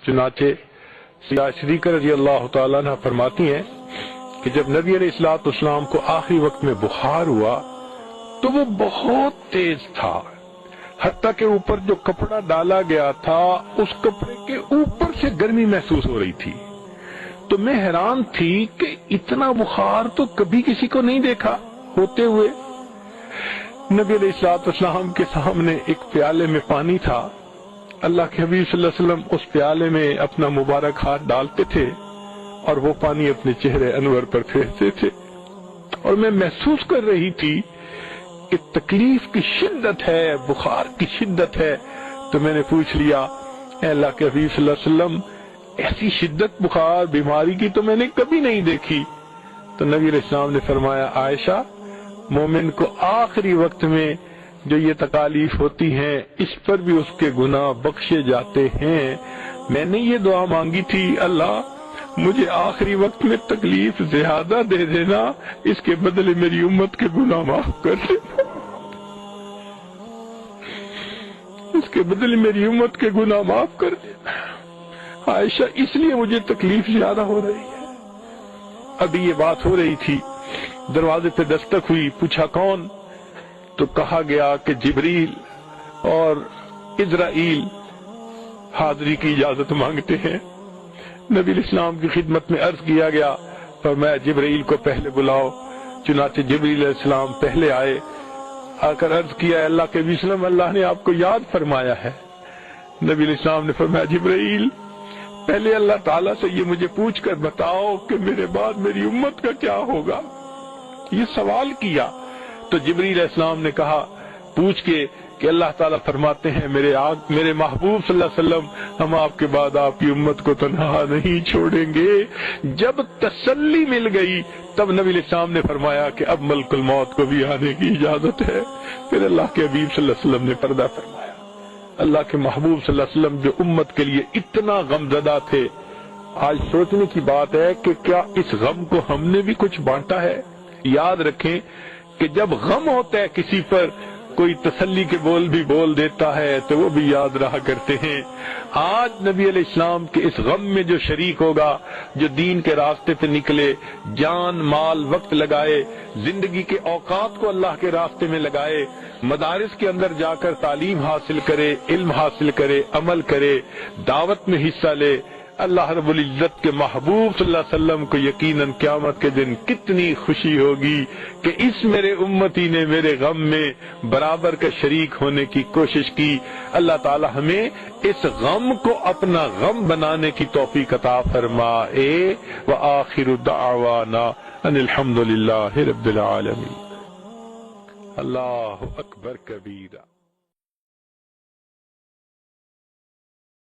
چنانچہ سیدہ صدیقہ رضی اللہ تعالیٰ عنہ فرماتی ہیں کہ جب نبی علیہ الصلوۃ والسلام کو آخری وقت میں بخار ہوا تو وہ بہت تیز تھا، حتیٰ کہ اوپر جو کپڑا ڈالا گیا تھا اس کپڑے کے اوپر سے گرمی محسوس ہو رہی تھی۔ تو میں حیران تھی کہ اتنا بخار تو کبھی کسی کو نہیں دیکھا ہوتے ہوئے۔ نبی علیہ الصلوۃ والسلام کے سامنے ایک پیالے میں پانی تھا، اللہ کے حبیب صلی اللہ علیہ وسلم اس پیالے میں اپنا مبارک ہاتھ ڈالتے تھے اور وہ پانی اپنے چہرے انور پر پھیرتے تھے، اور میں محسوس کر رہی تھی کہ تکلیف کی شدت ہے، بخار کی شدت ہے۔ تو میں نے پوچھ لیا، اے اللہ کے حبیب صلی اللہ علیہ وسلم، ایسی شدت بخار بیماری کی تو میں نے کبھی نہیں دیکھی۔ تو نبی علیہ السلام نے فرمایا، عائشہ، مومن کو آخری وقت میں جو یہ تکالیف ہوتی ہیں اس پر بھی اس کے گناہ بخشے جاتے ہیں۔ میں نے یہ دعا مانگی تھی، اللہ مجھے آخری وقت میں تکلیف زیادہ دے دینا، اس کے بدلے میری امت کے گناہ معاف کر دینا، اس کے بدلے میری امت کے گناہ معاف کر دینا۔ عائشہ، اس لیے مجھے تکلیف زیادہ ہو رہی ہے۔ ابھی یہ بات ہو رہی تھی، دروازے پہ دستک ہوئی، پوچھا کون؟ تو کہا گیا کہ جبریل اور اسرائیل حاضری کی اجازت مانگتے ہیں۔ نبی علیہ السلام کی خدمت میں عرض کیا گیا، فرمایا جبریل کو پہلے بلاؤ۔ چنانچہ جبریل علیہ السلام پہلے آئے، آ کر عرض کیا، اللہ کے نبی صلی اللہ علیہ وسلم، اللہ نے آپ کو یاد فرمایا ہے۔ نبی علیہ السلام نے فرمایا، جبریل پہلے اللہ تعالیٰ سے یہ مجھے پوچھ کر بتاؤ کہ میرے بعد میری امت کا کیا ہوگا۔ یہ سوال کیا تو جبریل علیہ السلام نے کہا، پوچھ کے کہ اللہ تعالیٰ فرماتے ہیں، میرے محبوب صلی اللہ علیہ وسلم، ہم آپ کے بعد آپ کی امت کو تنہا نہیں چھوڑیں گے۔ جب تسلی مل گئی تب نبی علیہ السلام نے فرمایا کہ اب ملک الموت کو بھی آنے کی اجازت ہے۔ پھر اللہ کے حبیب صلی اللہ علیہ وسلم نے پردہ فرمایا۔ اللہ کے محبوب صلی اللہ علیہ وسلم جو امت کے لیے اتنا غمزدہ تھے، آج سوچنے کی بات ہے کہ کیا اس غم کو ہم نے بھی کچھ بانٹا ہے؟ یاد رکھیں کہ جب غم ہوتا ہے کسی پر، کوئی تسلی کے بول بھی بول دیتا ہے تو وہ بھی یاد رہا کرتے ہیں۔ آج نبی علیہ السلام کے اس غم میں جو شریک ہوگا، جو دین کے راستے پہ نکلے، جان مال وقت لگائے، زندگی کے اوقات کو اللہ کے راستے میں لگائے، مدارس کے اندر جا کر تعلیم حاصل کرے، علم حاصل کرے، عمل کرے، دعوت میں حصہ لے، اللہ رب العزت کے محبوب صلی اللہ علیہ وسلم کو یقیناً قیامت کے دن کتنی خوشی ہوگی کہ اس میرے امتی نے میرے غم میں برابر کا شریک ہونے کی کوشش کی۔ اللہ تعالی ہمیں اس غم کو اپنا غم بنانے کی توفیق عطا فرمائے۔ وآخر دعوانا ان الحمد للہ رب العالمین۔ اللہ اکبر کبیرہ۔